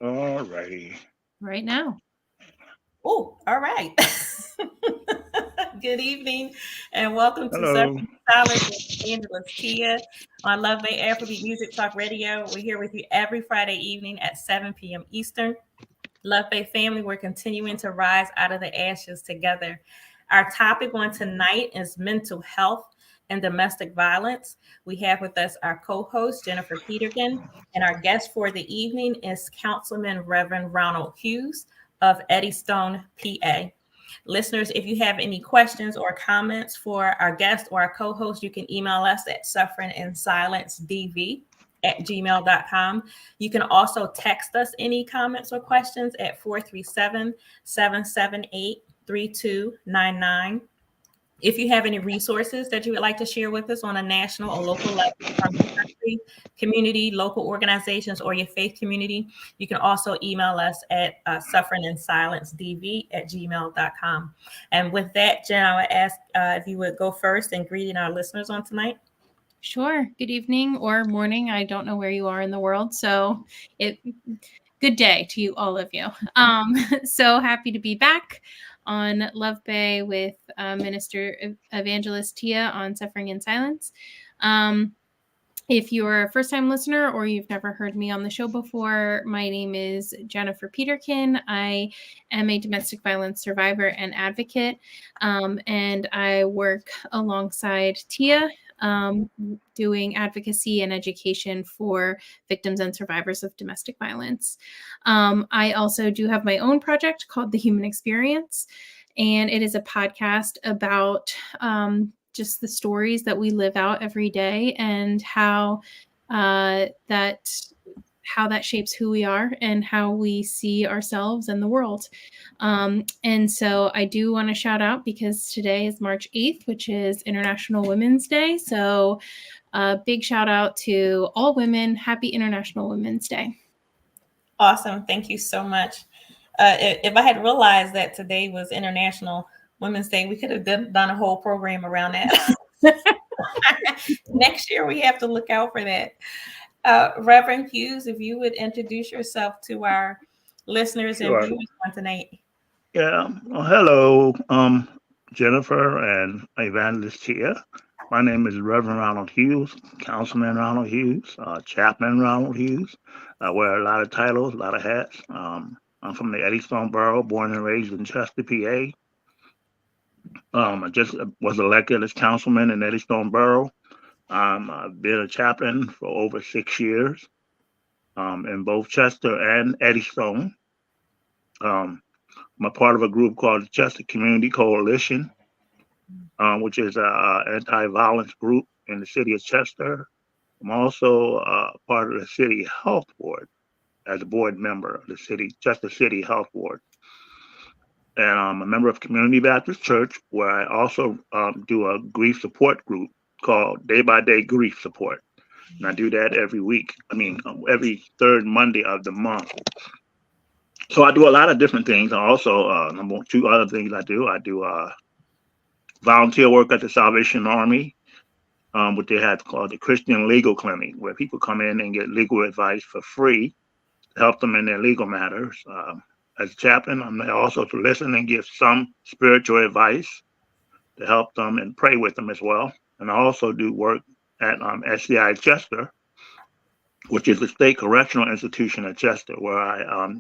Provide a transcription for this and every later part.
All righty. Right now. Oh, all right. Good evening and welcome to Hello. Suffering Silence with Evangelist Tia on Love Bay Afrobeat Music Talk Radio. We're here with you every Friday evening at 7 p.m. Eastern. Love Bay family, we're continuing to rise out of the ashes together. Our topic on tonight is mental health and domestic violence. We have with us our co-host, Jennifer Peterkin, and our guest for the evening is Councilman Reverend Ronald Hughes of Eddystone, PA. Listeners, if you have any questions or comments for our guest or our co-host, you can email us at sufferinginsilencedv@gmail.com. You can also text us any comments or questions at 437-778-3299. If you have any resources that you would like to share with us on a national or local level from your country, community, local organizations, or your faith community, you can also email us at sufferinginsilencedv@gmail.com. And with that, Jen, I would ask if you would go first and greeting our listeners on tonight. Sure. Good evening or morning. I don't know where you are in the world. So good day to you, all of you. So happy to be back on Love Bay with Minister Evangelist Tia on Suffering in Silence. If you're a first-time listener or you've never heard me on the show before, my name is Jennifer Peterkin. I am a domestic violence survivor and advocate, and I work alongside Tia doing advocacy and education for victims and survivors of domestic violence. I also do have my own project called The Human Experience, and it is a podcast about just the stories that we live out every day and how that shapes who we are and how we see ourselves and the world. And so I do want to shout out because today is March 8th, which is International Women's Day. So a big shout out to all women. Happy International Women's Day. Awesome. Thank you so much. If I had realized that today was International Women's Day, we could have done a whole program around that. Next year, we have to look out for that. Reverend Hughes, if you would introduce yourself to our listeners and viewers on tonight. Yeah. Well, hello, Jennifer and Evangelist Tia. My name is Reverend Ronald Hughes, Councilman Ronald Hughes, Chaplain Ronald Hughes. I wear a lot of titles, a lot of hats. I'm from the Eddystone Borough, born and raised in Chester, PA. I just was elected as councilman in Eddystone Borough. I've been a chaplain for over 6 years in both Chester and Eddystone. I'm a part of a group called the Chester Community Coalition, which is an anti-violence group in the city of Chester. I'm also part of the City Health Board as a board member of the Chester City Health Board. And I'm a member of Community Baptist Church, where I also do a grief support group called Day by Day Grief Support. And I do that every week. Every third Monday of the month. So I do a lot of different things. I also, two other things I do volunteer work at the Salvation Army, what they have called the Christian Legal Clinic, where people come in and get legal advice for free to help them in their legal matters. As a chaplain, I'm there also to listen and give some spiritual advice to help them and pray with them as well. And I also do work at SCI Chester, which is the state correctional institution at Chester, where I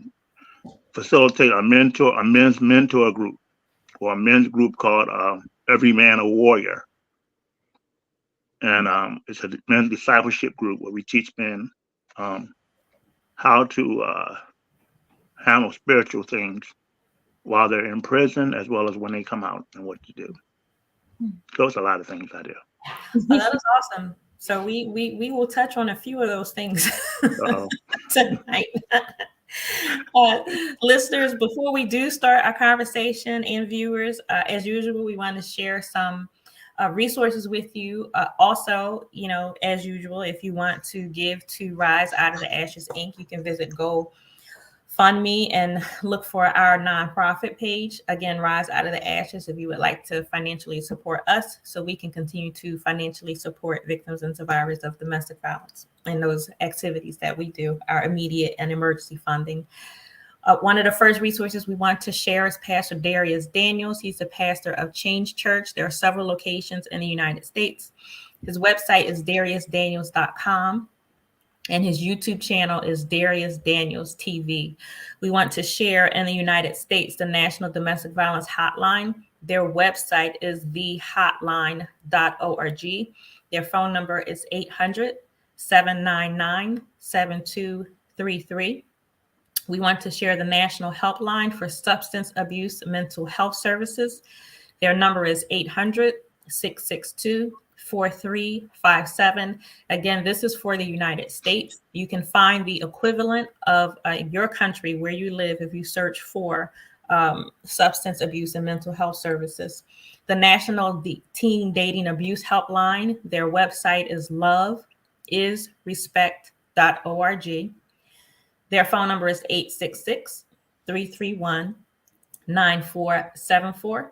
facilitate a men's mentor group, or a men's group called Every Man a Warrior. And it's a men's discipleship group where we teach men how to handle spiritual things while they're in prison, as well as when they come out, and what to do. Those are a lot of things I do. Oh, that is awesome. So we will touch on a few of those things tonight. Listeners, before we do start our conversation, and viewers, as usual, we want to share some resources with you. Also, as usual, if you want to give to Rise Out of the Ashes Inc., you can visit Fund me and look for our nonprofit page. Again, Rise Out of the Ashes, if you would like to financially support us so we can continue to financially support victims and survivors of domestic violence and those activities that we do, our immediate and emergency funding. One of the first resources we want to share is Pastor Darius Daniels. He's the pastor of Change Church. There are several locations in the United States. His website is dariusdaniels.com. And his YouTube channel is Darius Daniels TV. We want to share in the United States the National Domestic Violence Hotline. Their website is thehotline.org. Their phone number is 800-799-7233. We want to share the National Helpline for Substance Abuse Mental Health Services. Their number is 800-662-4357. Again, this is for the United States. You can find the equivalent of your country where you live if you search for substance abuse and mental health services. The National Teen Dating Abuse Helpline, their website is loveisrespect.org. Their phone number is 866-331-9474.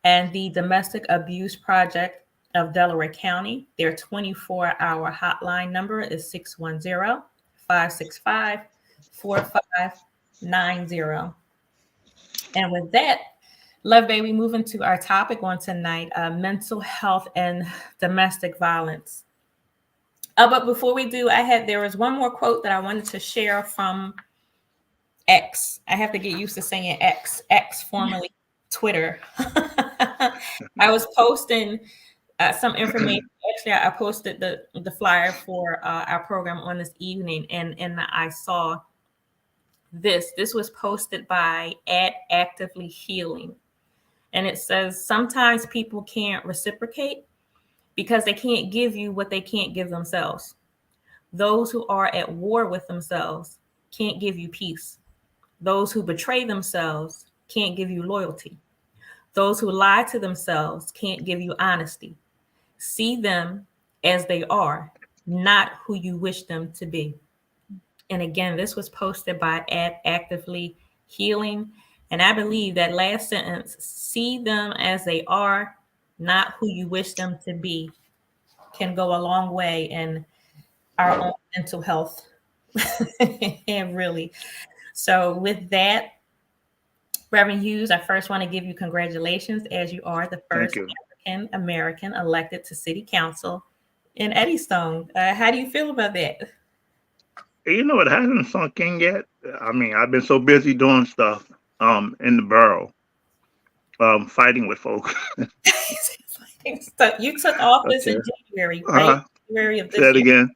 And the Domestic Abuse Project of Delaware County, their 24-hour hotline number is 610-565-4590. And with that, Love Bay, we move into our topic on tonight, mental health and domestic violence. But before we do, there was one more quote that I wanted to share from X. I have to get used to saying X, formerly Twitter. I was posting some information. Actually, I posted the flyer for our program on this evening, and I saw this. This was posted by Actively Healing, and it says, sometimes people can't reciprocate because they can't give you what they can't give themselves. Those who are at war with themselves can't give you peace. Those who betray themselves can't give you loyalty. Those who lie to themselves can't give you honesty. See them as they are, not who you wish them to be. And again, this was posted by Actively Healing. And I believe that last sentence, see them as they are, not who you wish them to be, can go a long way in our own mental health. And really. So with that, Reverend Hughes, I first want to give you congratulations, as you are the first African American elected to City Council in Eddystone. How do you feel about that? You know, it hasn't sunk in yet. I mean, I've been so busy doing stuff in the borough, fighting with folks. So you took office in January, right? January of this year. Say it again.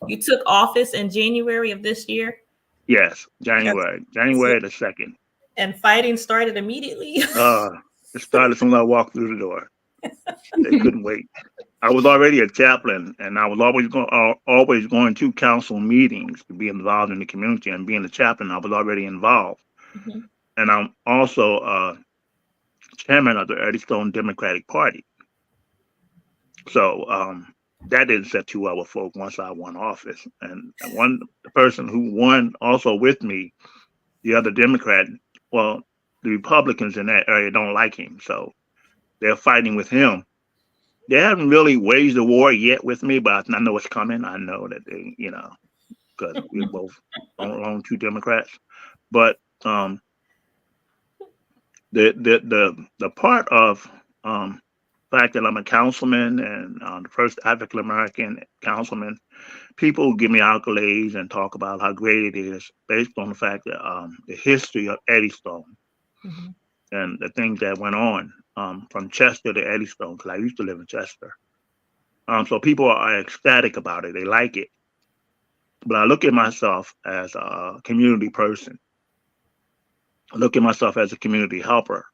You took office in January of this year? Yes, January the 2nd. And fighting started immediately? It started as soon as I walked through the door. They couldn't wait. I was already a chaplain, and I was always going to council meetings to be involved in the community. And being a chaplain, I was already involved. Mm-hmm. And I'm also chairman of the Eddystone Democratic Party. So that didn't set too well with folk once I won office. And the person who won also with me, the other Democrat, well, the Republicans in that area don't like him, so they're fighting with him. They haven't really waged a war yet with me, but I know it's coming. I know that they, because we're both on two Democrats. But the part of fact that I'm a councilman and the first African American councilman, people give me accolades and talk about how great it is based on the fact that the history of Eddystone mm-hmm. and the things that went on from Chester to Eddystone, because I used to live in Chester. So people are ecstatic about it. They like it. But I look at myself as a community person. I look at myself as a community helper.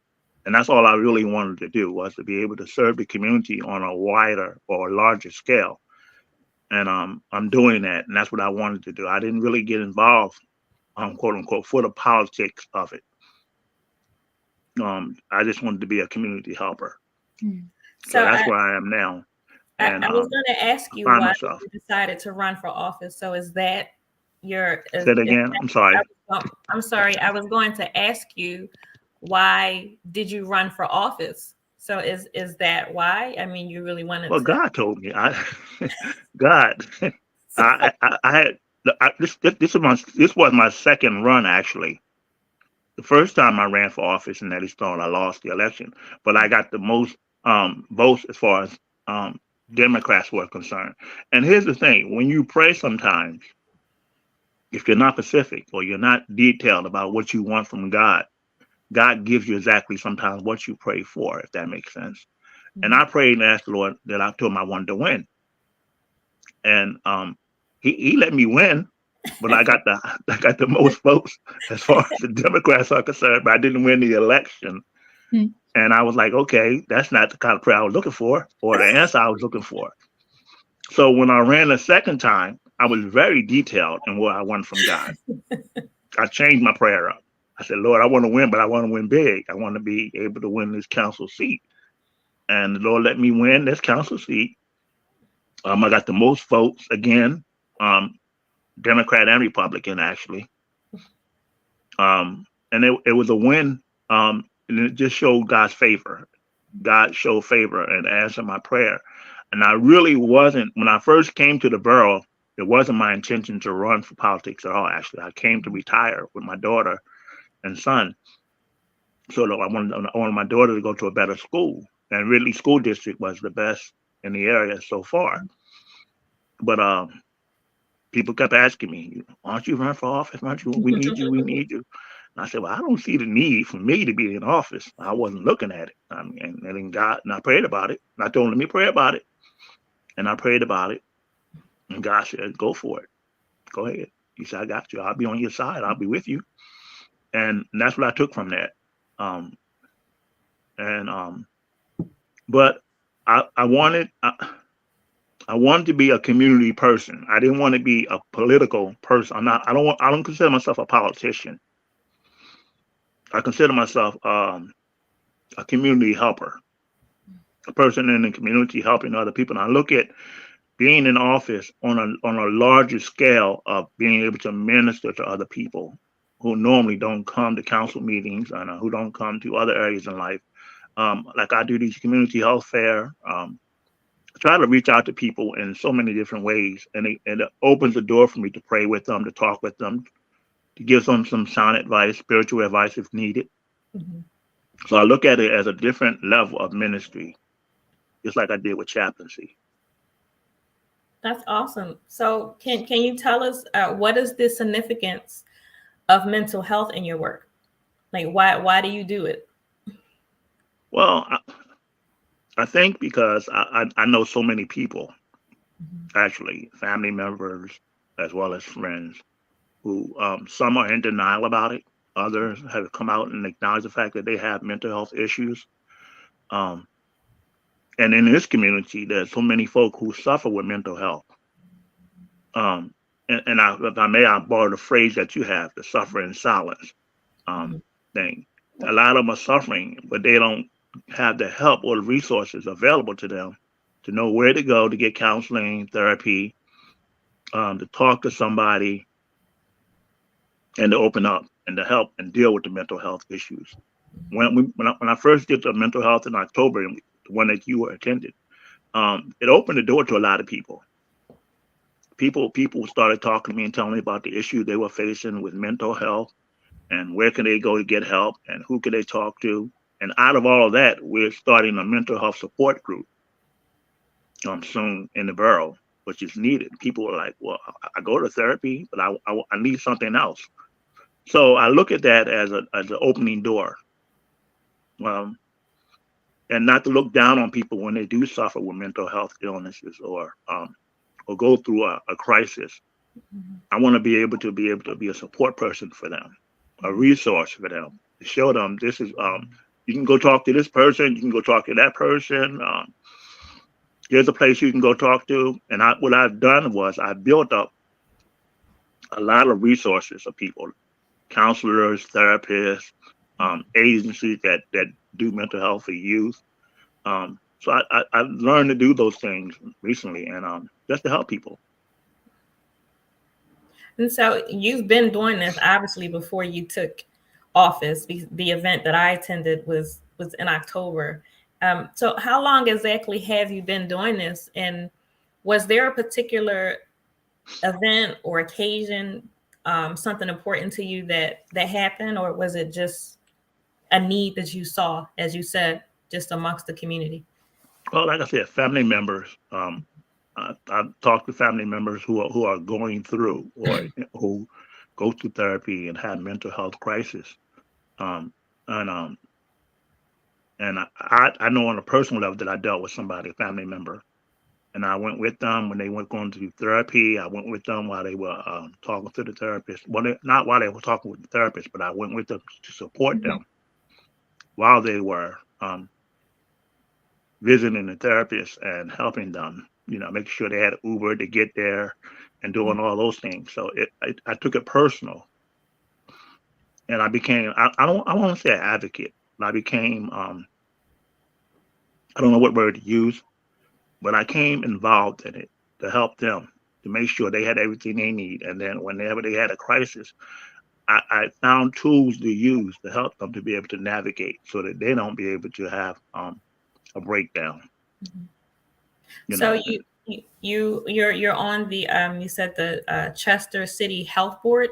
And that's all I really wanted to do, was to be able to serve the community on a wider or a larger scale. And I'm doing that. And that's what I wanted to do. I didn't really get involved, quote unquote, for the politics of it. I just wanted to be a community helper. So that's where I am now. And I was going to ask you why you decided to run for office. So is that your. Say it again. I'm sorry. I'm sorry. I was going to ask you, why did you run for office? So is that why? I mean, you really wanted Well, to. God told me. God, I had this was my second run actually. The first time I ran for office in Eddystone, I lost the election, but I got the most votes as far as Democrats were concerned. And here's the thing: when you pray, sometimes if you're not specific or you're not detailed about what you want from God, God gives you exactly sometimes what you pray for, if that makes sense. And I prayed and asked the Lord that I told him I wanted to win. And he let me win, but I got the most votes as far as the Democrats are concerned, but I didn't win the election. Hmm. And I was like, okay, that's not the kind of prayer I was looking for or the answer I was looking for. So when I ran the second time, I was very detailed in what I wanted from God. I changed my prayer up. I said, Lord, I want to win, but I want to win big. I want to be able to win this council seat. And the Lord let me win this council seat. I got the most votes again, Democrat and Republican, actually. And it was a win. And it just showed God's favor. God showed favor and answered my prayer. And I really wasn't, when I first came to the borough, it wasn't my intention to run for politics at all, actually. I came to retire with my daughter and son. So I wanted my daughter to go to a better school. And Ridley School District was the best in the area so far. But people kept asking me, "Why don't you run for office? Why don't you? We need you. We need you." And I said, "Well, I don't see the need for me to be in office. I wasn't looking at it. I mean, and then God, and I prayed about it. And I told him, let me pray about it. And I prayed about it. And God said, go for it. Go ahead. He said, I got you. I'll be on your side. I'll be with you. And that's what I took from that. Um, and but I wanted. I wanted to be a community person. I didn't want to be a political person. I'm not. I don't consider myself a politician. I consider myself a community helper, a person in the community helping other people. And I look at being in office on a larger scale of being able to minister to other people who normally don't come to council meetings and who don't come to other areas in life. Like I do these community health fair. I try to reach out to people in so many different ways, and it opens the door for me to pray with them, to talk with them, to give them some sound advice, spiritual advice if needed. Mm-hmm. So I look at it as a different level of ministry, just like I did with chaplaincy. That's awesome. So can you tell us what is the significance of mental health in your work? Like why do you do it? Well, I think because I know so many people, actually, family members as well as friends, who some are in denial about it. Others have come out and acknowledged the fact that they have mental health issues. Um, and in this community, there's so many folk who suffer with mental health. Um, and if I may, I borrow the phrase that you have, the suffer in silence Mm-hmm. thing. A lot of them are suffering, but they don't have the help or the resources available to them to know where to go to get counseling, therapy, to talk to somebody, and to open up and to help and deal with the mental health issues. When I first did the mental health in October, the one that you attended, it opened the door to a lot of people. People started talking to me and telling me about the issue they were facing with mental health and where can they go to get help and who can they talk to. And out of all of that, we're starting a mental health support group soon in the borough, which is needed. People are like, well, I go to therapy, but I need something else. So I look at that as an opening door, and not to look down on people when they do suffer with mental health illnesses or go through a crisis. Mm-hmm. I want to be able to be a support person for them, a resource for them, to show them this is you can go talk to this person, you can go talk to that person. Here's a place you can go talk to. And what I've done was I built up a lot of resources for people, counselors, therapists, agencies that do mental health for youth. So I've learned to do those things recently, and just to help people. And so you've been doing this obviously before you took office. The event that I attended was in October. So how long exactly have you been doing this? And was there a particular event or occasion, something important to you that happened, or was it just a need that you saw, as you said, just amongst the community? Well, like I said, family members. I've talked to family members who are going through or who go through therapy and have mental health crisis. Um, and I know on a personal level that I dealt with somebody, a family member, and I went with them when they went going to therapy. I went with them while they were talking to the therapist. Well, not while they were talking with the therapist, but I went with them to support Mhm. them while they were visiting the therapist and helping them. Making sure they had Uber to get there and doing all those things. So I took it personal, and I became I want to say an advocate, but I became I don't know what word to use, but I came involved in it to help them to make sure they had everything they need. And then whenever they had a crisis, I found tools to use to help them to be able to navigate so that they don't be able to have a breakdown. Mhm. You So know, you're on the you said the Chester City Health Board.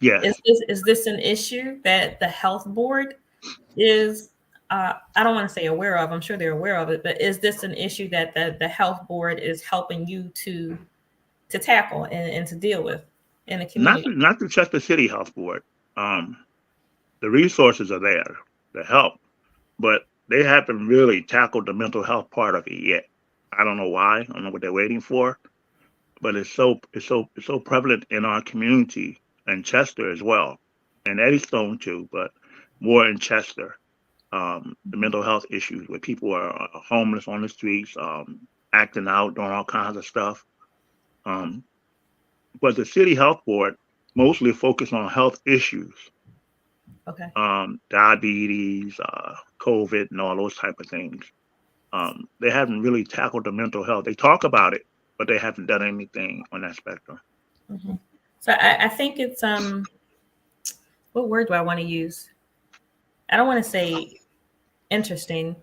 yes, Is this an issue that the health board is, I don't want to say aware of, I'm sure they're aware of it, but is this an issue that the health board is helping you to tackle and to deal with in the community? not the Chester City Health Board. Um, the resources are there to help, but they haven't really tackled the mental health part of it yet. I don't know why. I don't know what they're waiting for, but it's so prevalent in our community and Chester as well, and Eddystone too, but more in Chester. The mental health issues where people are homeless on the streets, acting out, doing all kinds of stuff. Um, but the city health board mostly focus on health issues, Okay. diabetes, COVID, and all those type of things. They haven't really tackled the mental health. They talk about it, but they haven't done anything on that spectrum. Hmm. So I think it's what word do I want to use? I don't want to say interesting.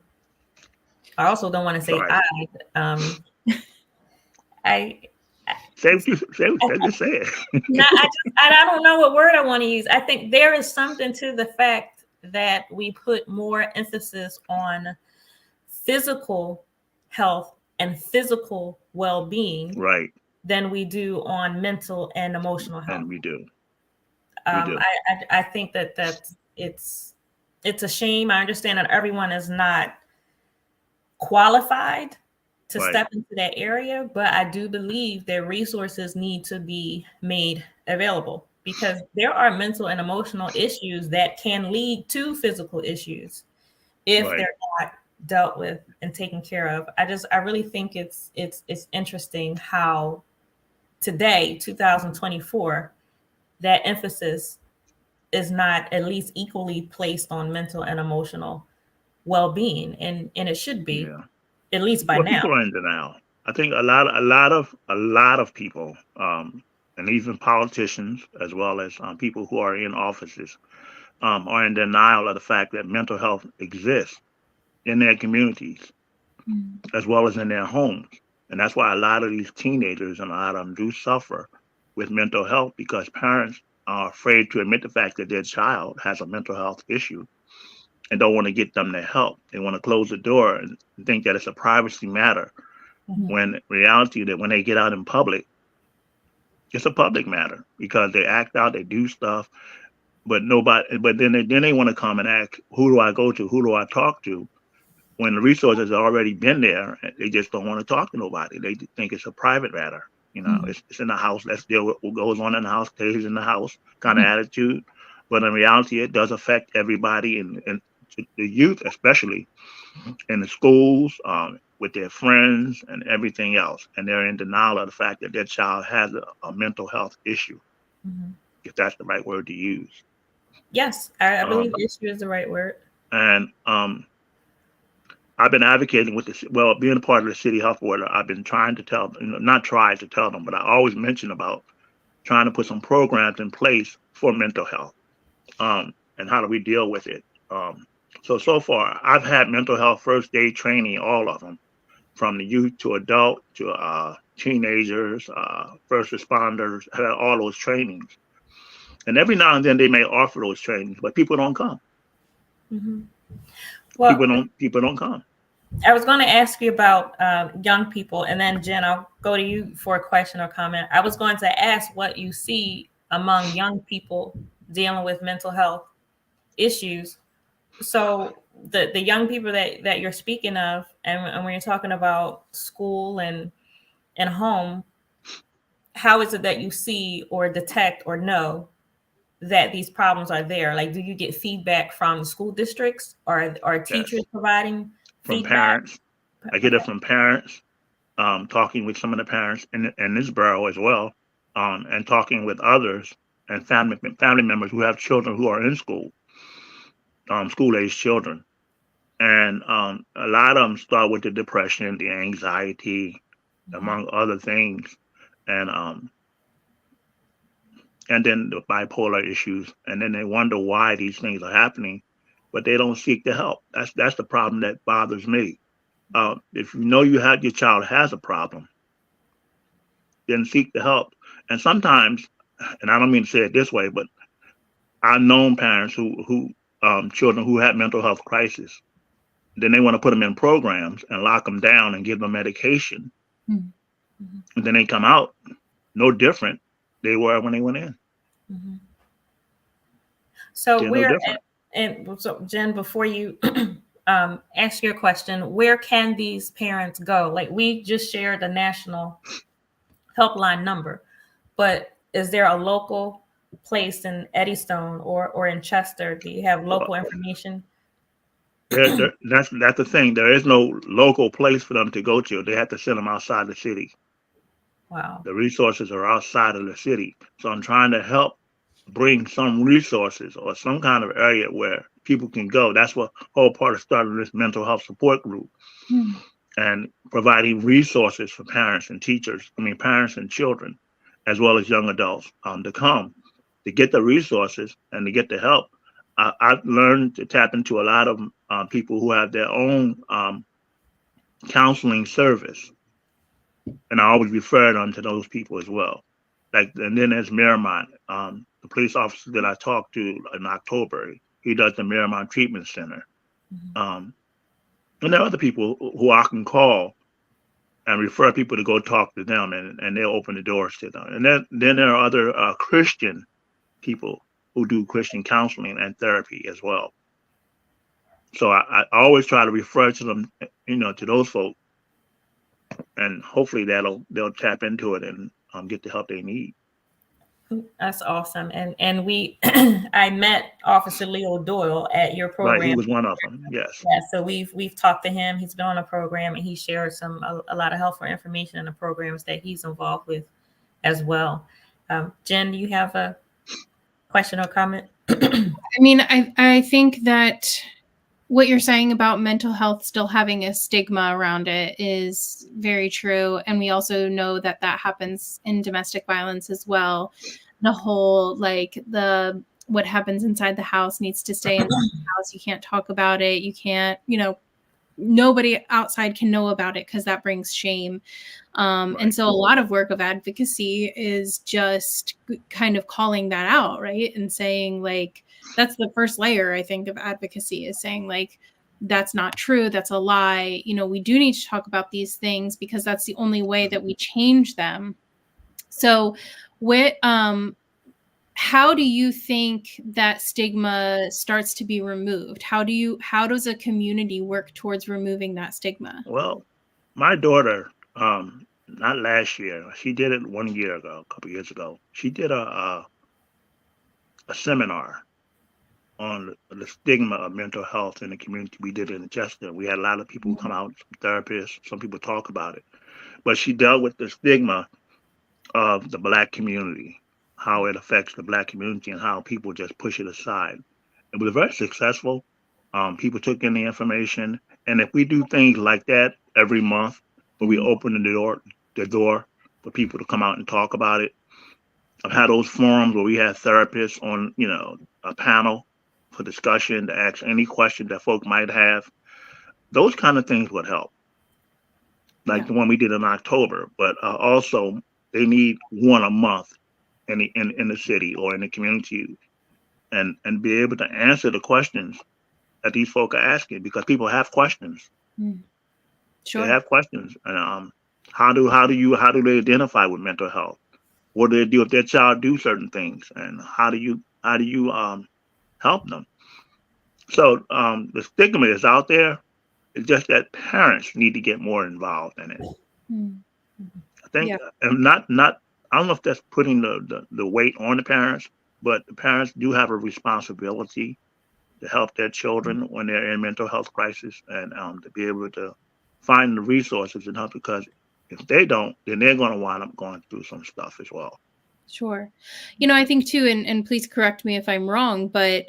I also don't want to say Try it. odd. I Say what you say. Just say it. No, I don't know what word I want to use. I think there is something to the fact that we put more emphasis on physical health and physical well-being Right, than we do on mental and emotional health. and we do. We do. I think that it's a shame. I understand that everyone is not qualified to Right, step into that area, but I do believe that resources need to be made available because there are mental and emotional issues that can lead to physical issues if right. they're not dealt with and taken care of. I really think it's interesting how today, 2024, that emphasis is not at least equally placed on mental and emotional well-being, and it should be Yeah. at least by Well, now. people are in denial. I think a lot of people, and even politicians, as well as people who are in offices, are in denial of the fact that mental health exists in their communities Mm. as well as in their homes, and that's why a lot of these teenagers and a lot of them do suffer with mental health because parents are afraid to admit the fact that their child has a mental health issue and don't want to get them the help. They want to close the door and think that it's a privacy matter Mhm. when in reality that when they get out in public, it's a public matter because they act out, they do stuff, but then they want to come and ask, who do I go to? Who do I talk to? When the resources have already been there, they just don't want to talk to nobody. They think it's a private matter. Mm. It's in the house. Let's deal with what goes on in the house, stays in the house kind of attitude. But in reality, it does affect everybody and the youth, especially in the schools, with their friends and everything else. And they're in denial of the fact that their child has a mental health issue, Mhm. if that's the right word to use. Yes, I believe Um, issue is the right word. and I've been advocating with this, well, being a part of the city health board, I've been trying to tell, not try to tell them, but I always mention about trying to put some programs in place for mental health, and how do we deal with it. So far, I've had mental health first aid training, all of them, from the youth to adult to teenagers, first responders. I had all those trainings, and every now and then they may offer those trainings, but people don't come. Mm-hmm. Well, people don't come. I was going to ask you about young people, and then Jen, I'll go to you for a question or comment. I was going to ask what you see among young people dealing with mental health issues. So the young people that you're speaking of, and when you're talking about school and home, how is it that you see or detect or know that these problems are there? Like, do you get feedback from the school districts, or are teachers providing from feedback? Parents? I get it from parents, talking with some of the parents in this borough as well, and talking with others and family members who have children who are in school, school-age children. And a lot of them start with the depression, the anxiety, among other things, and then the bipolar issues, and then they wonder why these things are happening, but they don't seek the help. That's the problem that bothers me. If you know your child has a problem, then seek the help. And sometimes, and I don't mean to say it this way, but I've known parents who children who had mental health crisis. Then they want to put them in programs and lock them down and give them medication. Mm-hmm. And then they come out no different they were when they went in. Mm-hmm. So so Jen, before you ask your question, where can these parents go? Like, we just shared the national helpline number, but is there a local place in Eddystone or in Chester? Do you have local information? That's the thing. There is no local place for them to go to. They have to send them outside the city. Wow. The resources are outside of the city. So I'm trying to help bring some resources or some kind of area where people can go. That's what whole part of starting this mental health support group, and providing resources for parents and teachers. Parents and children, as well as young adults, to come to get the resources and to get the help. I've learned to tap into a lot of people who have their own counseling service, and I always refer them to those people as well. And then there's Miramont, the police officer that I talked to in October. He does the Miramont Treatment Center. Mm-hmm. And there are other people who I can call and refer people to go talk to them, and they'll open the doors to them. And then there are other Christian people who do Christian counseling and therapy as well. So I always try to refer to them, to those folks, and hopefully they'll tap into it and get the help they need. That's awesome. And we, I met Officer Leo Doyle at your program. Right, he was one of them. Yes. Yeah. So we've talked to him. He's been on a program, and he shared a lot of helpful information in the programs that he's involved with as well. Jen, do you have a question or comment? I think that what you're saying about mental health still having a stigma around it is very true. And we also know that happens in domestic violence as well. The whole, what happens inside the house needs to stay inside the house. You can't talk about it. You can't, nobody outside can know about it because that brings shame. Right. And so a lot of work of advocacy is just kind of calling that out, right? And saying, that's the first layer, I think, of advocacy, is saying, that's not true. That's a lie. We do need to talk about these things because that's the only way that we change them. So how do you think that stigma starts to be removed? How does a community work towards removing that stigma? Well, my daughter, not last year, she did it 1 year ago, a couple years ago. She did a seminar on the stigma of mental health in the community. We did it in Chester. We had a lot of people who come out, some therapists, some people talk about it. But she dealt with the stigma of the Black community, how it affects the Black community and how people just push it aside. It was very successful. People took in the information. And if we do things like that every month, where we open the door for people to come out and talk about it, I've had those forums where we had therapists on, a panel for discussion to ask any question that folk might have. Those kind of things would help, like the one we did in October. But also, they need one a month in the city or in the community, and be able to answer the questions that these folk are asking, because people have questions. Sure. They have questions, and how do they identify with mental health? What do they do if their child do certain things, and how do you help them? So the stigma is out there. It's just that parents need to get more involved in it. I think, and not I don't know if that's putting the weight on the parents, but the parents do have a responsibility to help their children when they're in mental health crisis, and to be able to find the resources and help, because if they don't, then they're going to wind up going through some stuff as well. Sure. I think too, and please correct me if I'm wrong, but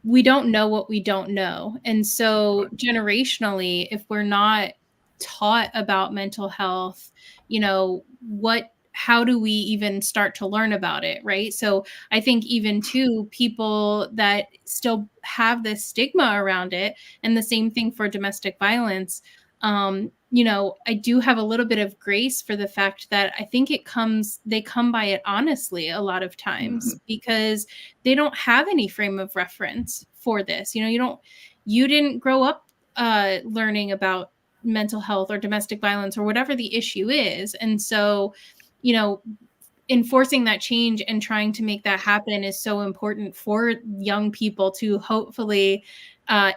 we don't know what we don't know. And so generationally, if we're not taught about mental health, how do we even start to learn about it, right? So I think even too, people that still have this stigma around it, and the same thing for domestic violence, I do have a little bit of grace for the fact that I think they come by it honestly a lot of times, because they don't have any frame of reference for this. You didn't grow up learning about mental health or domestic violence or whatever the issue is. And so, enforcing that change and trying to make that happen is so important for young people to hopefully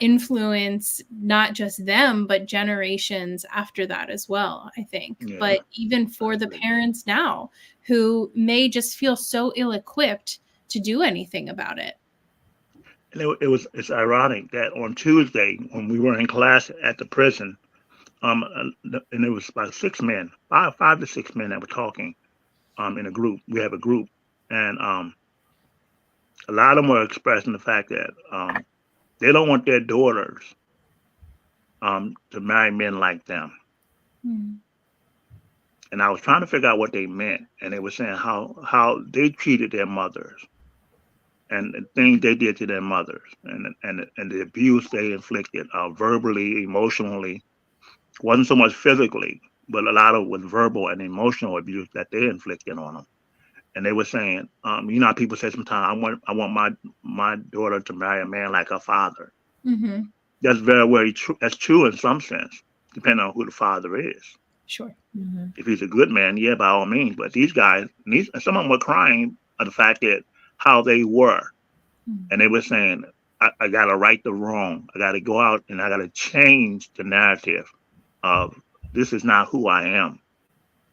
influence not just them, but generations after that as well, I think. But even for the parents now who may just feel so ill-equipped to do anything about it. And it's ironic that on Tuesday, when we were in class at the prison, and it was about 6 men, five to 6 men that were talking in a group. We have a group, and a lot of them were expressing the fact that they don't want their daughters to marry men like them. And I was trying to figure out what they meant, and they were saying how they treated their mothers, and the things they did to their mothers, and the abuse they inflicted, verbally, emotionally. Wasn't so much physically, but a lot of it was verbal and emotional abuse that they inflicted on them. And they were saying, how people say sometimes, I want my daughter to marry a man like her father. That's very, very true. That's true in some sense, depending on who the father is. Sure. If he's a good man, yeah, by all means. But these guys, some of them were crying at the fact that how they were. And they were saying, I got to right the wrong. I got to go out and I got to change the narrative of this is not who I am.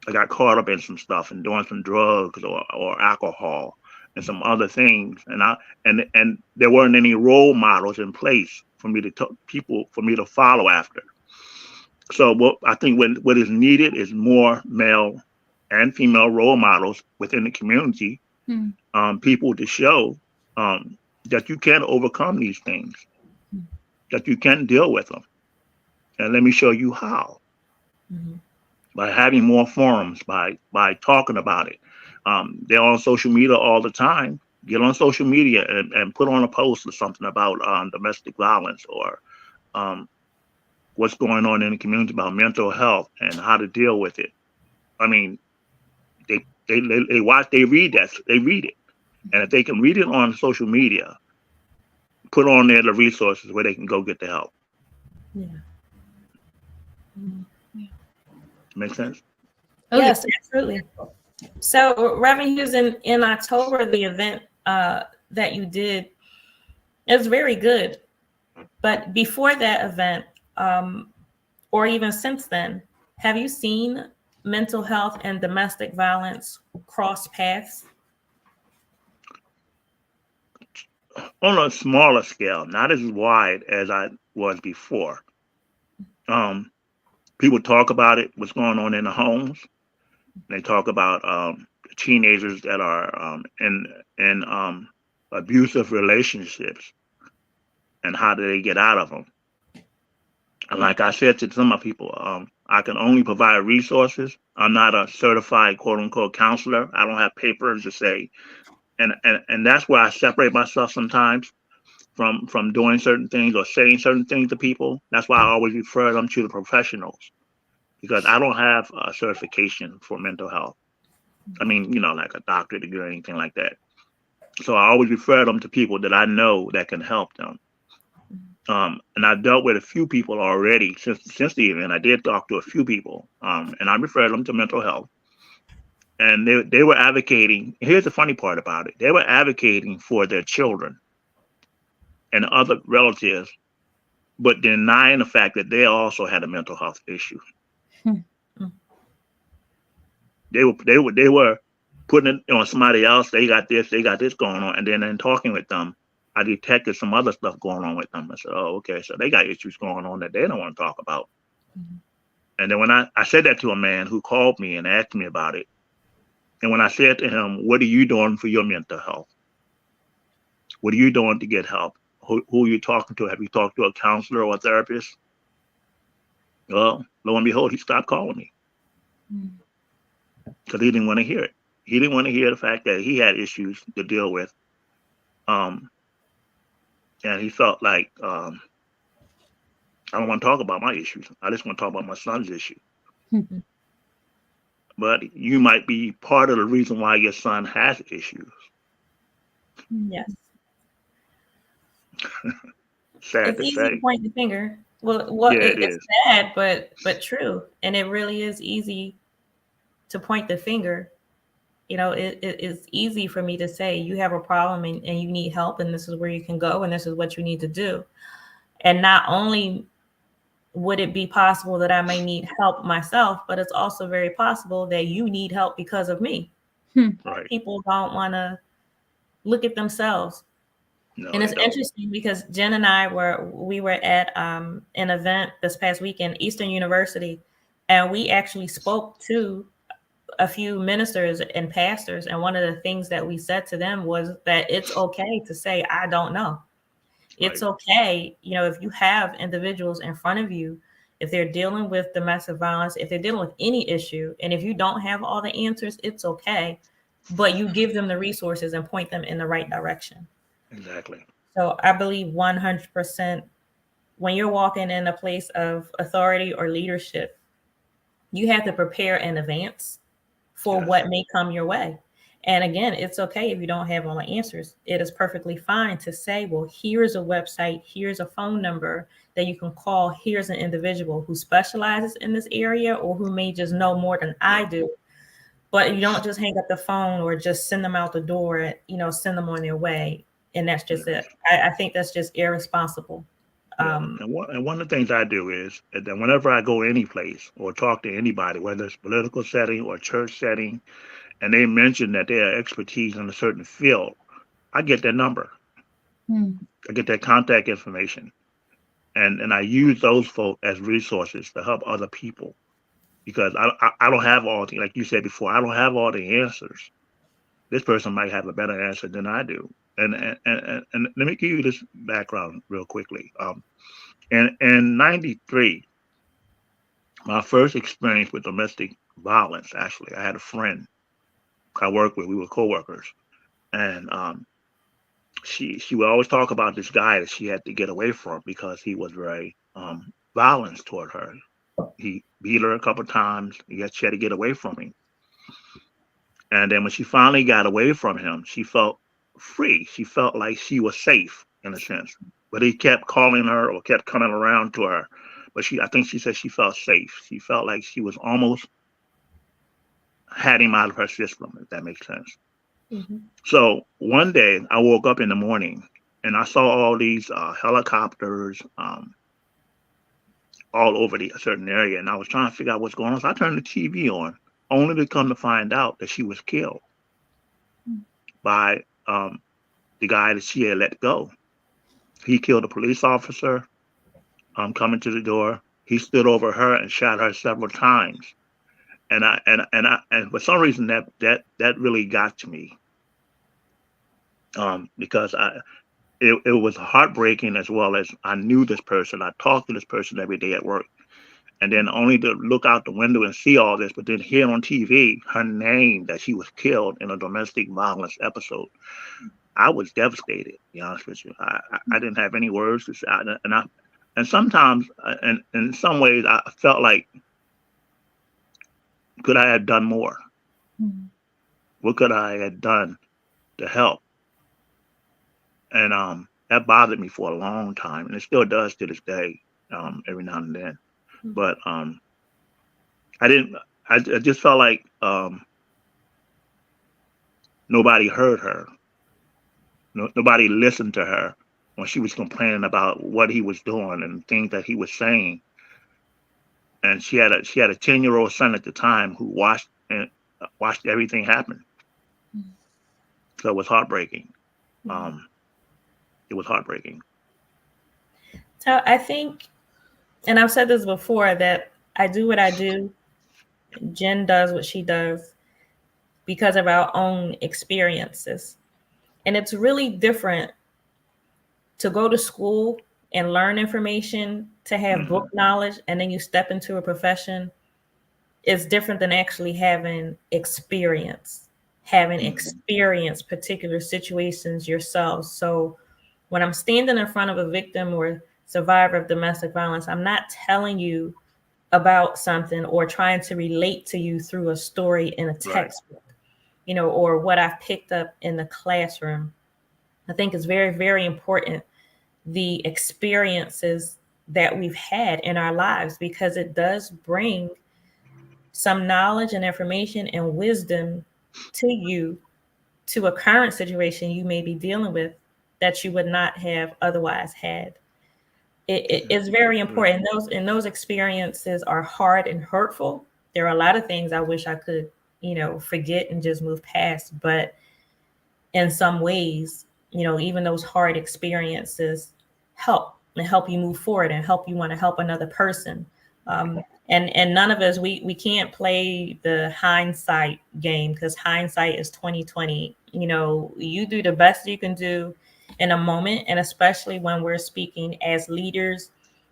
I got caught up in some stuff and doing some drugs or alcohol and some other things, and there weren't any role models in place for me to follow after. So I think what is needed is more male and female role models within the community, people to show that you can overcome these things, that you can deal with them. And let me show you how. By having more forums, by talking about it. They're on social media all the time. Get on social media and put on a post or something about domestic violence or what's going on in the community about mental health and how to deal with it. I mean, they read it. And if they can read it on social media, put on there the resources where they can go get the help. Make sense? Yes, absolutely. So, Reverend Hughes, in October, the event that you did, it was very good. But before that event, or even since then, have you seen mental health and domestic violence cross paths? On a smaller scale, not as wide as I was before. People talk about it, what's going on in the homes. They talk about teenagers that are in abusive relationships and how do they get out of them. And like I said to some of people, I can only provide resources. I'm not a certified quote unquote counselor. I don't have papers to say, and that's where I separate myself sometimes from doing certain things or saying certain things to people. That's why I always refer them to the professionals because I don't have a certification for mental health. I mean, like a doctorate degree or anything like that. So I always refer them to people that I know that can help them. And I've dealt with a few people already since the event. I did talk to a few people, and I referred them to mental health. And they were advocating. Here's the funny part about it: they were advocating for their children and other relatives, but denying the fact that they also had a mental health issue. Hmm. They were putting it on somebody else. They got this going on, and then in talking with them, I detected some other stuff going on with them. I said, "Oh, okay, so they got issues going on that they don't want to talk about." Mhm. And then when I said that to a man who called me and asked me about it, and when I said to him, "What are you doing for your mental health? What are you doing to get help? Who are you talking to? Have you talked to a counselor or a therapist?" Well, lo and behold, he stopped calling me because he didn't want to hear it. He didn't want to hear the fact that he had issues to deal with. Um, and he felt like I don't want to talk about my issues. I just want to talk about my son's issue. Mhm. But you might be part of the reason why your son has issues. Yes. Sad It's to easy to say. point the finger. Yeah, it It's is. sad, but true, and it really is easy to point the finger. It's easy for me to say you have a problem and you need help, and this is where you can go, and this is what you need to do. And not only would it be possible that I may need help myself, but it's also very possible that you need help because of me. Right. People don't want to look at themselves. No, And they it's don't. interesting because Jen and I were at an event this past weekend, Eastern University, and we actually spoke to a few ministers and pastors. And one of the things that we said to them was that it's okay to say, I don't know. It's Right. okay, if you have individuals in front of you, if they're dealing with domestic violence, if they're dealing with any issue, and if you don't have all the answers, it's okay. But you give them the resources and point them in the right direction. Exactly. So I believe 100% when you're walking in a place of authority or leadership, you have to prepare in advance for Yes. what may come your way. And again, it's okay if you don't have all the answers. It is perfectly fine to say, well, here's a website, here's a phone number that you can call, here's an individual who specializes in this area or who may just know more than I do. But you don't just hang up the phone or just send them out the door, send them on their way. And that's just Yes. it. I think that's just irresponsible. Yeah. And one of the things I do is that whenever I go any place or talk to anybody, whether it's political setting or church setting, and they mention that they are expertise in a certain field, I get their number. Hmm. I get their contact information. And I use those folk as resources to help other people because I don't have all the, like you said before, I don't have all the answers. This person might have a better answer than I do. And let me give you this background real quickly. In '93, my first experience with domestic violence, actually, I had a friend I worked with. We were coworkers, and she would always talk about this guy that she had to get away from because he was very violent toward her. He beat her a couple of times. Yet she had to get away from him. And then when she finally got away from him, she felt free. She felt like she was safe in a sense. But he kept calling her or kept coming around to her. But I think she said she felt safe. She felt like she was almost had him out of her system, if that makes sense. Mhm. So one day I woke up in the morning and I saw all these helicopters all over the certain area. And I was trying to figure out what's going on. So I turned the TV on, only to come to find out that she was killed by the guy that she had let go. He killed a police officer coming to the door. He stood over her and shot her several times. And for some reason that really got to me because it was heartbreaking as well as I knew this person. I talked to this person every day at work, And then only to look out the window and see all this, but then hear on TV her name that she was killed in a domestic violence episode. I was devastated, to be honest with you. I didn't have any words to say. And sometimes, and in some ways, I felt like, could I have done more? Mm. What could I have done to help? And that bothered me for a long time, and it still does to this day, every now and then. But I didn't. I just felt like nobody heard her. Nobody listened to her when she was complaining about what he was doing and things that he was saying. And she had a 10-year-old son at the time who watched everything happen. So it was heartbreaking. It was heartbreaking. So I think, and I've said this before, that I do what I do. Jen does what she does because of our own experiences. And it's really different to go to school and learn information, to have book knowledge, and then you step into a profession. It's different than actually having experience, experienced particular situations yourself. So when I'm standing in front of a victim or survivor of domestic violence, I'm not telling you about something or trying to relate to you through a story in a textbook, or what I've picked up in the classroom. I think it's very, very important, the experiences that we've had in our lives, because it does bring some knowledge and information and wisdom to you, to a current situation you may be dealing with that you would not have otherwise had. It is very important. Those experiences are hard and hurtful. There are a lot of things I wish I could, forget and just move past. But in some ways, even those hard experiences help you move forward and help you want to help another person. And none of us, we can't play the hindsight game, because hindsight is 2020. You do the best you can do in a moment, and especially when we're speaking as leaders,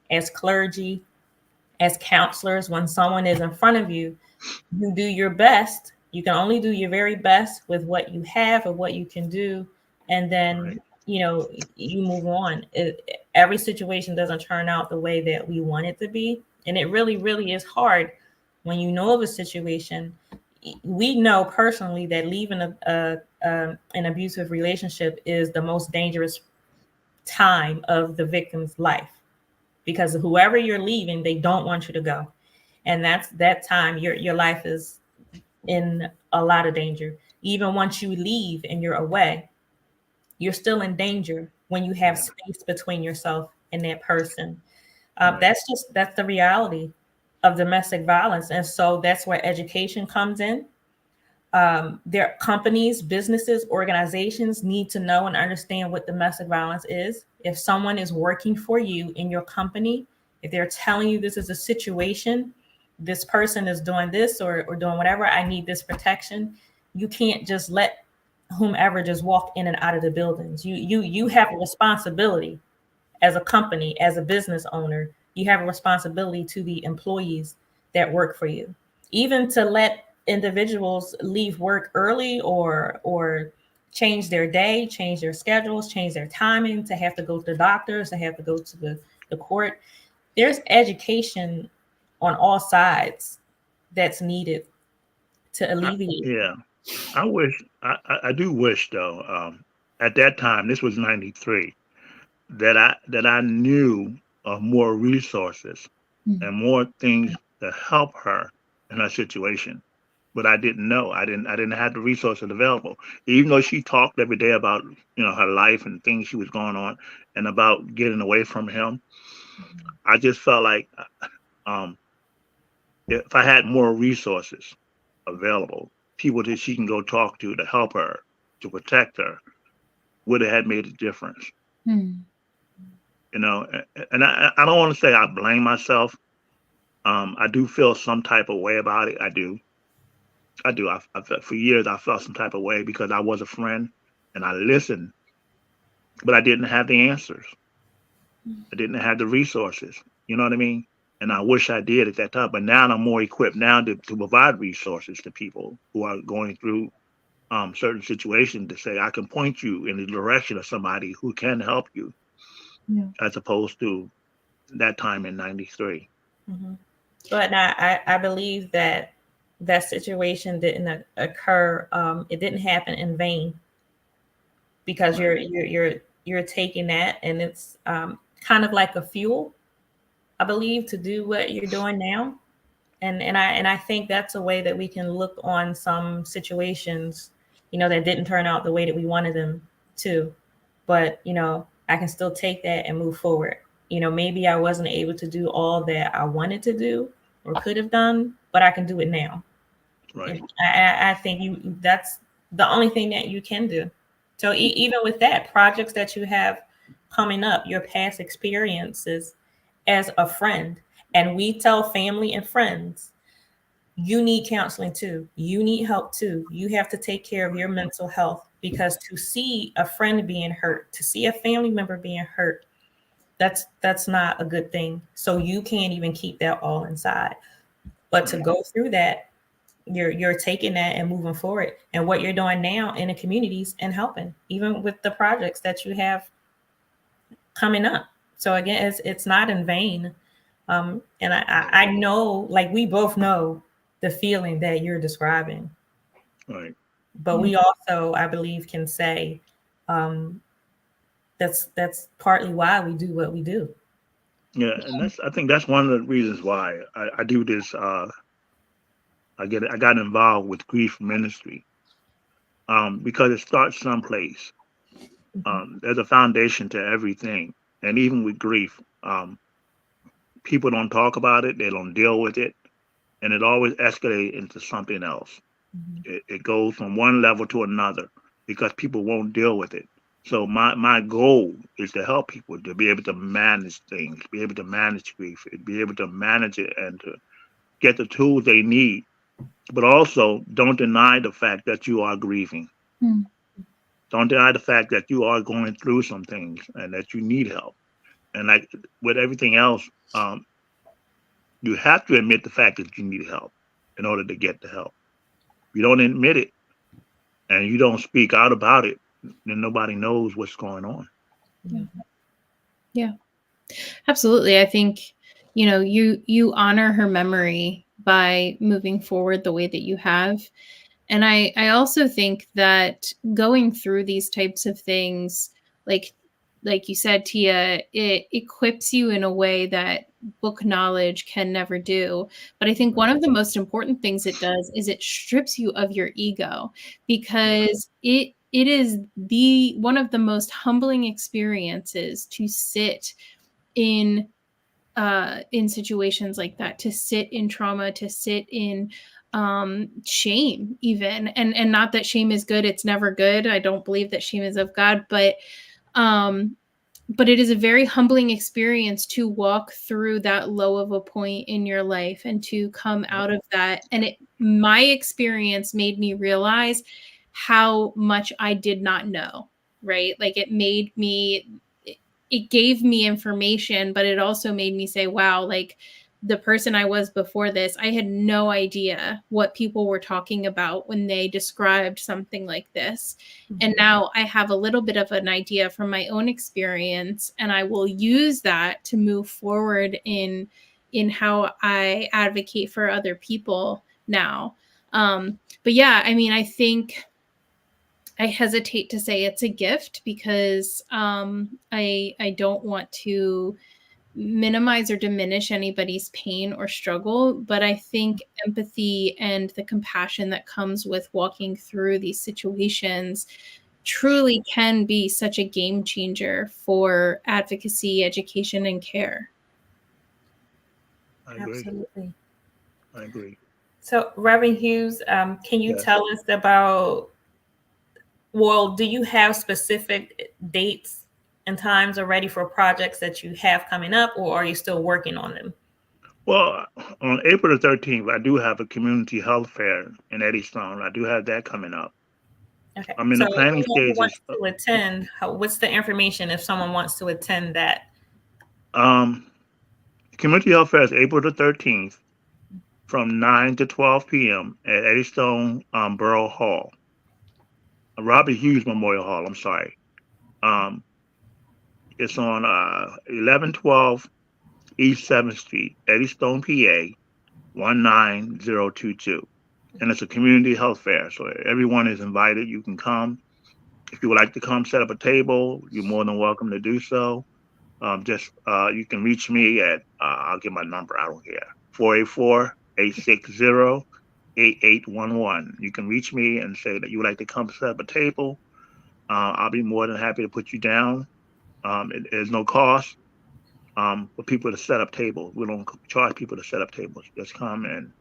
as clergy, as counselors, when someone is in front of you, you do your best. You can only do your very best with what you have and what you can do. And then, you move on. Every situation doesn't turn out the way that we want it to be. And it really, really is hard when you know of a situation. We know personally that leaving an abusive relationship is the most dangerous time of the victim's life, because whoever you're leaving, they don't want you to go. And that's that time your life is in a lot of danger. Even once you leave and you're away, you're still in danger when you have space between yourself and that person. That's the reality of domestic violence. And so that's where education comes in. Their companies, businesses, organizations need to know and understand what domestic violence is. If someone is working for you in your company, if they're telling you this is a situation, this person is doing this or doing whatever, I need this protection, you can't just let whomever just walk in and out of the buildings. You have a responsibility as a company, as a business owner. You have a responsibility to the employees that work for you, even to let individuals leave work early or change their day, change their schedules, change their timing, to have to go to the doctors, to have to go to the court. There's education on all sides that's needed to alleviate. I do wish though, at that time, this was 93, that I knew of more resources and more things to help her in her situation. But I didn't know. I didn't have the resources available. Even though she talked every day about, her life and things she was going on and about getting away from him, I just felt like if I had more resources available, people that she can go talk to help her, to protect her, would have had made a difference. And I don't want to say I blame myself. I do feel some type of way about it. I do. For years, I felt some type of way because I was a friend and I listened, but I didn't have the answers. I didn't have the resources. You know what I mean? And I wish I did at that time, but now I'm more equipped now to provide resources to people who are going through certain situations, to say I can point you in the direction of somebody who can help you, as opposed to that time in '93. Mm-hmm. But I believe that that situation didn't occur. It didn't happen in vain, because Right. you're taking that, and it's kind of like a fuel, I believe, to do what you're doing now. And I think that's a way that we can look on some situations, that didn't turn out the way that we wanted them to. But I can still take that and move forward. Maybe I wasn't able to do all that I wanted to do or could have done, but I can do it now. Right. And I think that's the only thing that you can do. So even with that, projects that you have coming up, your past experiences as a friend, and we tell family and friends, you need counseling too. You need help too. You have to take care of your mental health, because to see a friend being hurt, to see a family member being hurt, that's not a good thing. So you can't even keep that all inside. But to go through that, you're taking that and moving forward, and what you're doing now in the communities and helping, even with the projects that you have coming up. So again, it's not in vain. And I know, like we both know the feeling that you're describing, Right. but we also, I believe, can say that's partly why we do what we do. Yeah, and I think that's one of the reasons why I do this. I got involved with grief ministry, because it starts someplace. There's a foundation to everything, and even with grief, people don't talk about it. They don't deal with it, and it always escalates into something else. It goes from one level to another because people won't deal with it. So my goal is to help people to be able to manage things, be able to manage grief, be able to manage it, and to get the tools they need. But also, don't deny the fact that you are grieving. Don't deny the fact that you are going through some things and that you need help. And like with everything else, you have to admit the fact that you need help in order to get the help. If you don't admit it and you don't speak out about it, then nobody knows what's going on. Yeah, absolutely. I think, you honor her memory by moving forward the way that you have. And I also think that going through these types of things, like you said, Tia, it equips you in a way that book knowledge can never do. But I think one of the most important things it does is it strips you of your ego, because it is the one of the most humbling experiences to sit in situations like that, to sit in trauma, to sit in shame even. And not that shame is good. It's never good. I don't believe that shame is of God, but it is a very humbling experience to walk through that low of a point in your life and to come out of that. And my experience made me realize how much I did not know, right? Like it gave me information, but it also made me say, wow, like the person I was before this, I had no idea what people were talking about when they described something like this. And now I have a little bit of an idea from my own experience, and I will use that to move forward in how I advocate for other people now. But yeah, I mean, I think I hesitate to say it's a gift, because I don't want to minimize or diminish anybody's pain or struggle, but I think empathy and the compassion that comes with walking through these situations truly can be such a game changer for advocacy, education, and care. I agree. Absolutely. I agree. So, Reverend Hughes, can you Yes. tell us about, well, do you have specific dates and times already for projects that you have coming up, or are you still working on them? Well, on April the 13th, I do have a community health fair in Eddystone. I do have that coming up. Okay. I'm in So the planning anyone who stages. wants to attend, what's the information if someone wants to attend that? Um, Community Health Fair is April the 13th from 9 to 12 p.m. at Eddystone Borough Hall, Robert Hughes Memorial Hall. I'm sorry. Um, it's on 1112 East 7th Street, Eddystone, PA 19022. And it's a community health fair, so everyone is invited. You can come. If you would like to come set up a table, you're more than welcome to do so. You can reach me at, I'll give my number, I don't care, 484-860-8811. You can reach me and say that you would like to come set up a table. I'll be more than happy to put you down. There's no cost for people to set up tables. We don't charge people to set up tables. Just come and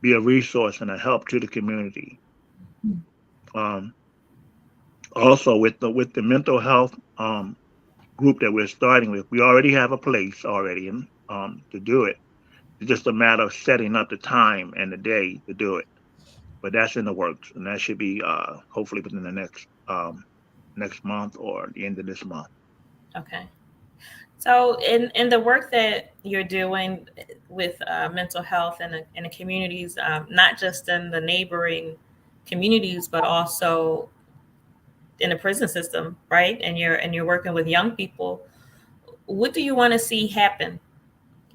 be a resource and a help to the community. Also, with the mental health group that we're starting with, we already have a place already to do it. It's just a matter of setting up the time and the day to do it. But that's in the works, and that should be hopefully within the next month or the end of this month. Okay. So in the work that you're doing with mental health in the communities, not just in the neighboring communities, but also in the prison system, right? And you're working with young people. What do you want to see happen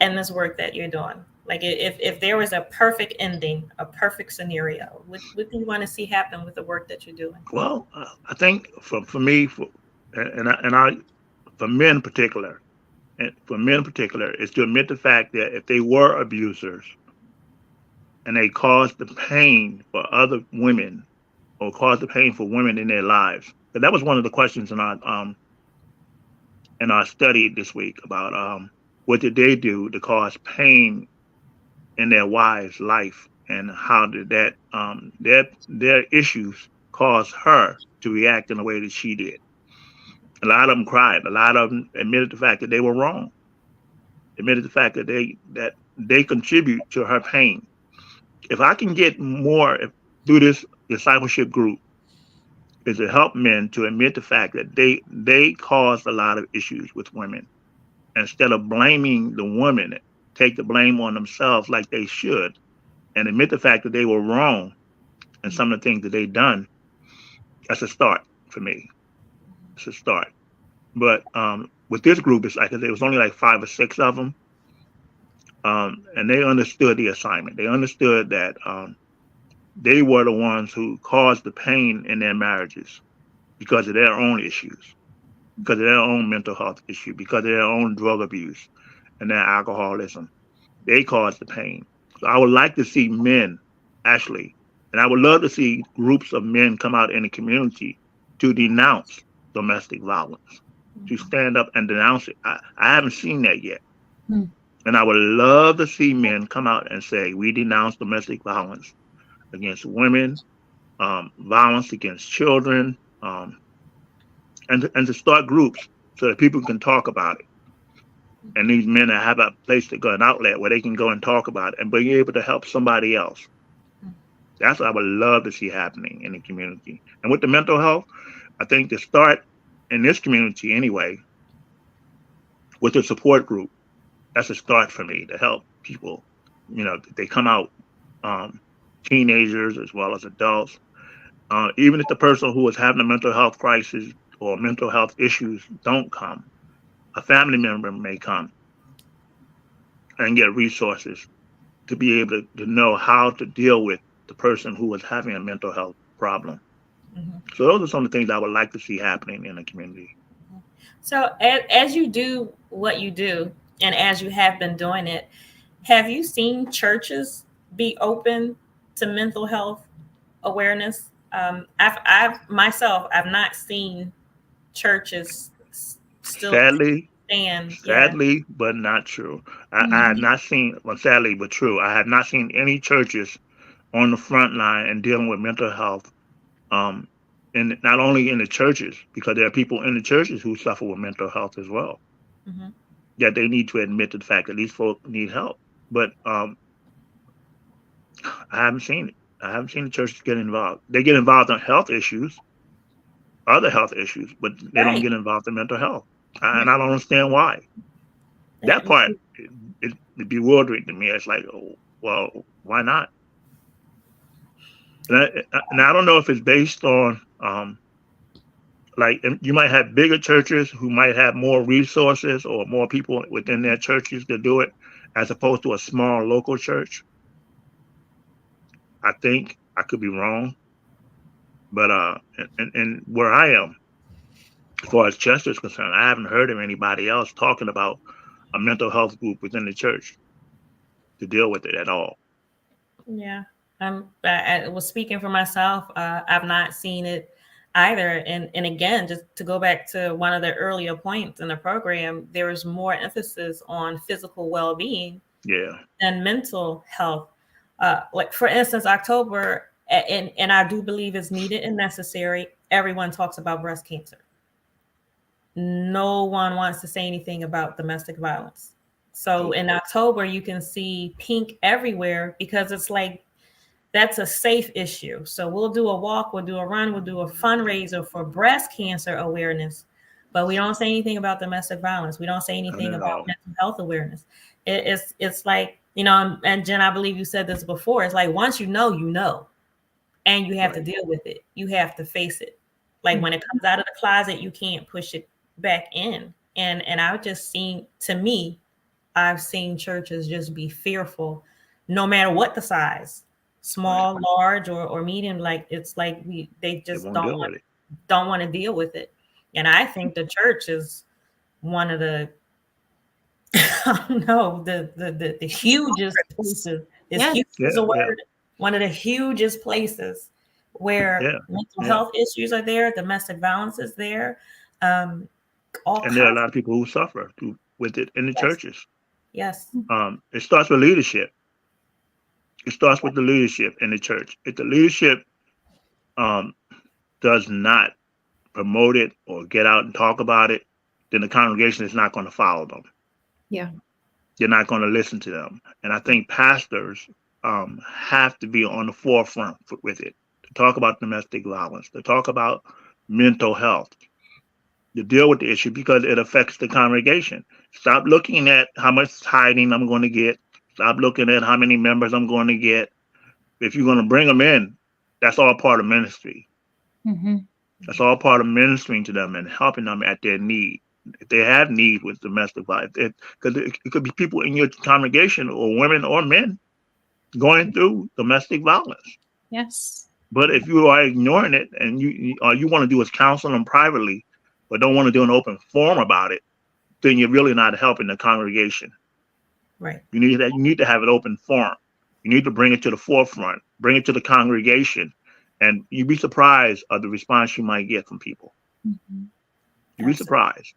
in this work that you're doing? Like if there was a perfect ending, a perfect scenario, what do you want to see happen with the work that you're doing? Well, I think for me, for men in particular, is to admit the fact that if they were abusers and they caused the pain for other women or caused the pain for women in their lives. But that was one of the questions in our study this week about what did they do to cause pain in their wives' life, and how did that their issues cause her to react in the way that she did. A lot of them cried. A lot of them admitted the fact that they were wrong. Admitted the fact that they contribute to her pain. If I can get more through this discipleship group, is to help men to admit the fact that they caused a lot of issues with women. Instead of blaming the women, take the blame on themselves like they should, and admit the fact that they were wrong and some of the things that they done. That's a start for me. It's a start. But with this group, it's like there was only like 5 or 6 of them, and they understood the assignment. They understood that they were the ones who caused the pain in their marriages because of their own issues, because of their own mental health issue, because of their own drug abuse and their alcoholism. They caused the pain. So I would like to see men, actually, and I would love to see groups of men come out in the community to denounce domestic violence, to stand up and denounce it. I haven't seen that yet. And I would love to see men come out and say, we denounce domestic violence against women, violence against children, and to start groups so that people can talk about it. And these men have a place to go, an outlet where they can go and talk about it and be able to help somebody else. That's what I would love to see happening in the community. And with the mental health, I think to start in this community anyway, with the support group, that's a start for me to help people. They come out, teenagers as well as adults. Even if the person who is having a mental health crisis or mental health issues don't come, a family member may come and get resources to be able to know how to deal with the person who is having a mental health problem. So those are some of the things I would like to see happening in the community. So as you do what you do, and as you have been doing it, have you seen churches be open to mental health awareness? I've not seen churches still sadly, stand. But not true. I have not seen, well, sadly but true, I have not seen any churches on the front line and dealing with mental health. And not only in the churches, because there are people in the churches who suffer with mental health as well. That they need to admit to the fact that these folks need help. But I haven't seen it. I haven't seen the churches get involved. They get involved in health issues, other health issues, but they don't get involved in mental health. And I don't understand why. That part is bewildering to me. It's like, oh, well, why not? And I don't know if it's based on like you might have bigger churches who might have more resources or more people within their churches to do it, as opposed to a small local church. I think I could be wrong, but and where I am, as far as Chester is concerned, I haven't heard of anybody else talking about a mental health group within the church to deal with it at all. Yeah, I was speaking for myself. I've not seen it either. And again, just to go back to one of the earlier points in the program, there is more emphasis on physical well-being, and mental health. Like for instance, October, and I do believe is needed and necessary. Everyone talks about breast cancer. No one wants to say anything about domestic violence. So in October, you can see pink everywhere because it's like that's a safe issue. So we'll do a walk, we'll do a run, we'll do a fundraiser for breast cancer awareness, but we don't say anything about domestic violence. We don't say anything about mental health awareness. It's like, you know, and Jen, I believe you said this before. It's like once you know, and you have to deal with it. You have to face it. Like when it comes out of the closet, you can't push it back in. And I've just seen, to me, I've seen churches just be fearful, no matter what the size, small, large, or medium. Like it's like they just don't want to deal with it. And I think the church is one of the I don't know the hugest places. Huge is a word. One of the hugest places where mental health issues are there, domestic violence is there. And there are a lot of people who suffer with it in the churches. Yes. It starts with leadership. It starts with the leadership in the church. If the leadership does not promote it or get out and talk about it, then the congregation is not going to follow them. Yeah. You're not going to listen to them. And I think pastors have to be on the forefront with it, to talk about domestic violence, to talk about mental health, to deal with the issue because it affects the congregation. Stop looking at how much tithing I'm going to get. Stop looking at how many members I'm going to get. If you're going to bring them in, that's all part of ministry. Mm-hmm. That's all part of ministering to them and helping them at their need. If they have need with domestic violence, because it could be people in your congregation or women or men going through domestic violence. Yes. But if you are ignoring it and you want to do is counsel them privately, but don't want to do an open forum about it, then you're really not helping the congregation. Right. You need to have an open forum. You need to bring it to the forefront, bring it to the congregation, and you'd be surprised of the response you might get from people. Mm-hmm. You'd be surprised.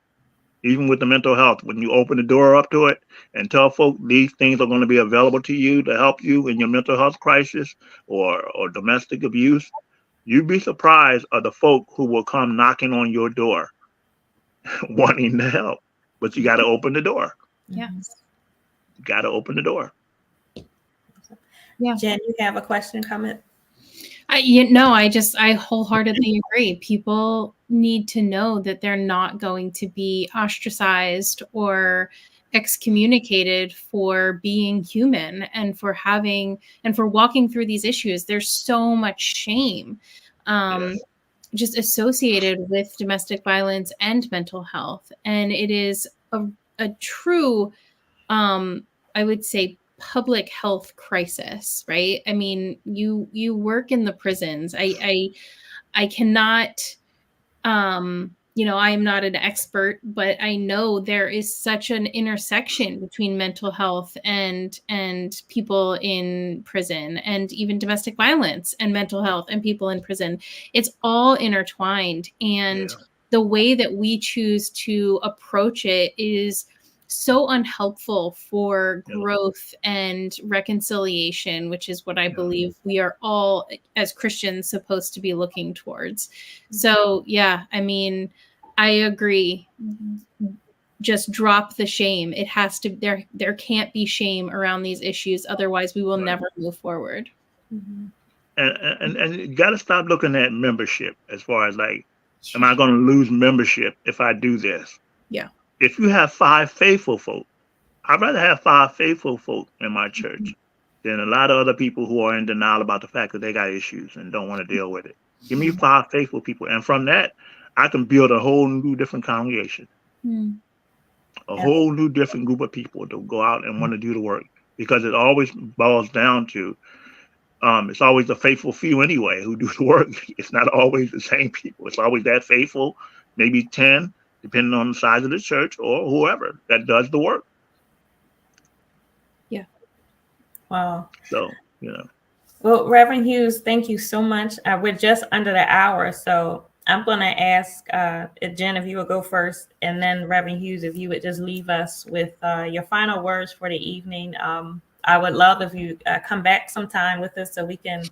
Even with the mental health, when you open the door up to it and tell folk these things are going to be available to you to help you in your mental health crisis or domestic abuse, you'd be surprised of the folk who will come knocking on your door wanting to help. But you got to open the door. Yes. You got to open the door. Yeah. Jen, you have a question, comment? I wholeheartedly agree. People need to know that they're not going to be ostracized or excommunicated for being human and for walking through these issues. There's so much shame just associated with domestic violence and mental health. And it is a true, I would say, public health crisis, right? I mean, you work in the prisons. I cannot, I am not an expert, but I know there is such an intersection between mental health and people in prison, and even domestic violence and mental health and people in prison. It's all intertwined. And the way that we choose to approach it is so unhelpful for growth and reconciliation, which is what I believe we are all as Christians supposed to be looking towards. So I mean, I agree. Just drop the shame. It has to, there can't be shame around these issues. Otherwise we will never move forward. Mm-hmm. And you got to stop looking at membership as far as like, am I going to lose membership if I do this? Yeah. If you have 5 faithful folk I'd rather have 5 faithful folk in my church than a lot of other people who are in denial about the fact that they got issues and don't want to deal with it. Give me 5 faithful people, and from that, I can build a whole new different congregation, Mm. a whole new different group of people to go out and want to do the work. Because it always boils down to it's always the faithful few anyway who do the work. It's not always the same people. It's always that faithful, maybe 10, depending on the size of the church or whoever that does the work. Yeah. Wow. So, Well, Reverend Hughes, thank you so much. We're just under the hour, so I'm going to ask Jen if you would go first, and then Reverend Hughes, if you would just leave us with your final words for the evening. I would love if you come back sometime with us so we can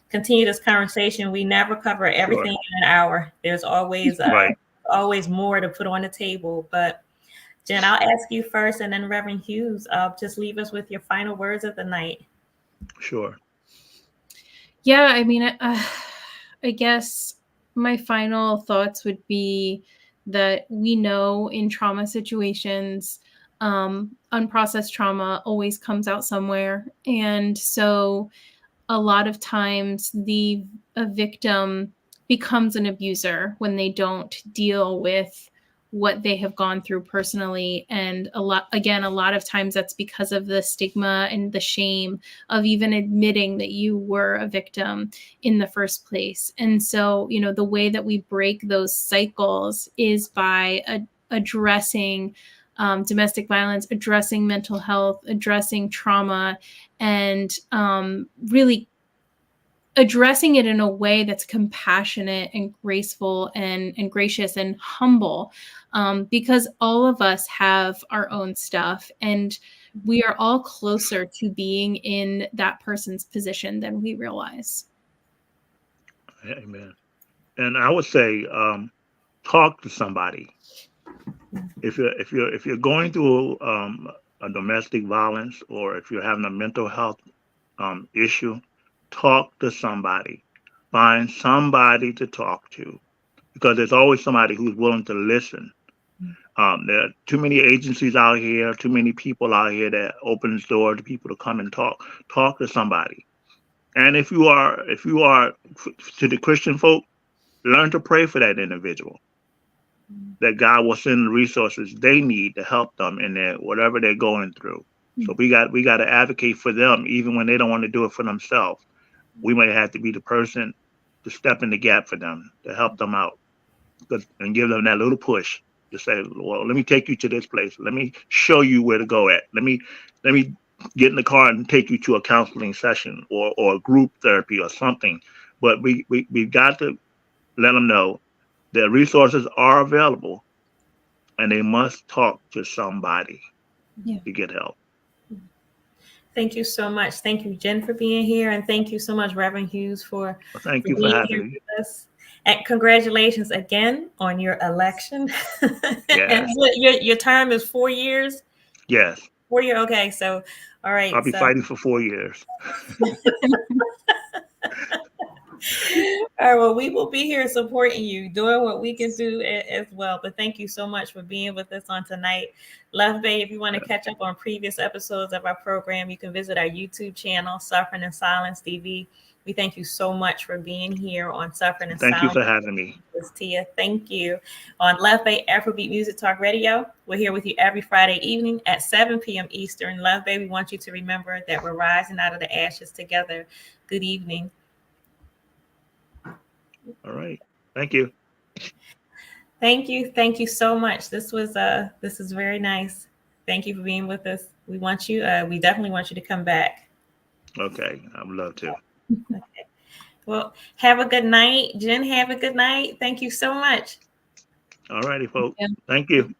continue this conversation. We never cover everything in an hour. There's always always more to put on the table. But Jen, I'll ask you first, and then Reverend Hughes, just leave us with your final words of the night. Sure. Yeah, I mean, I guess my final thoughts would be that we know in trauma situations, unprocessed trauma always comes out somewhere. And so a lot of times a victim becomes an abuser when they don't deal with what they have gone through personally. And a lot of times that's because of the stigma and the shame of even admitting that you were a victim in the first place. And so, the way that we break those cycles is by addressing domestic violence, addressing mental health, addressing trauma, and really addressing it in a way that's compassionate and graceful and gracious and humble, because all of us have our own stuff, and we are all closer to being in that person's position than we realize. Amen. And I would say, talk to somebody. If you're going through a domestic violence, or if you're having a mental health issue, talk to somebody. Find somebody to talk to, because there's always somebody who's willing to listen. There are too many agencies out here, too many people out here that opens door to people to come and talk. Talk to somebody. And if you are to the Christian folk, learn to pray for that individual, that God will send the resources they need to help them in their whatever they're going through. So we got to advocate for them, even when they don't want to do it for themselves. We may have to be the person to step in the gap for them, to help them out, and give them that little push to say, well, let me take you to this place. Let me show you where to go at. Let me get in the car and take you to a counseling session or a group therapy or something. But we've got to let them know that resources are available, and they must talk to somebody to get help. Thank you so much. Thank you, Jen, for being here. And thank you so much, Reverend Hughes, for thank you for having me. With us. And congratulations again on your election. Yes. And your term is 4 years? Yes. 4 years. Okay. So, all right. I'll be fighting for 4 years. All right, well, we will be here supporting you, doing what we can do as well. But thank you so much for being with us on tonight. Love Bay, if you want to catch up on previous episodes of our program, you can visit our YouTube channel, Suffering in Silence TV. We thank you so much for being here on Suffering in Silence. Thank you for having me. Tia, thank you. On Love Bay Afrobeat Music Talk Radio, we're here with you every Friday evening at 7 p.m. Eastern. Love Bay, we want you to remember that we're rising out of the ashes together. Good evening. All right. Thank you. Thank you. Thank you so much. This is very nice. Thank you for being with us. We want you, we definitely want you to come back. Okay. I would love to. Okay. Well, have a good night. Jen, have a good night. Thank you so much. All righty, folks. Thank you.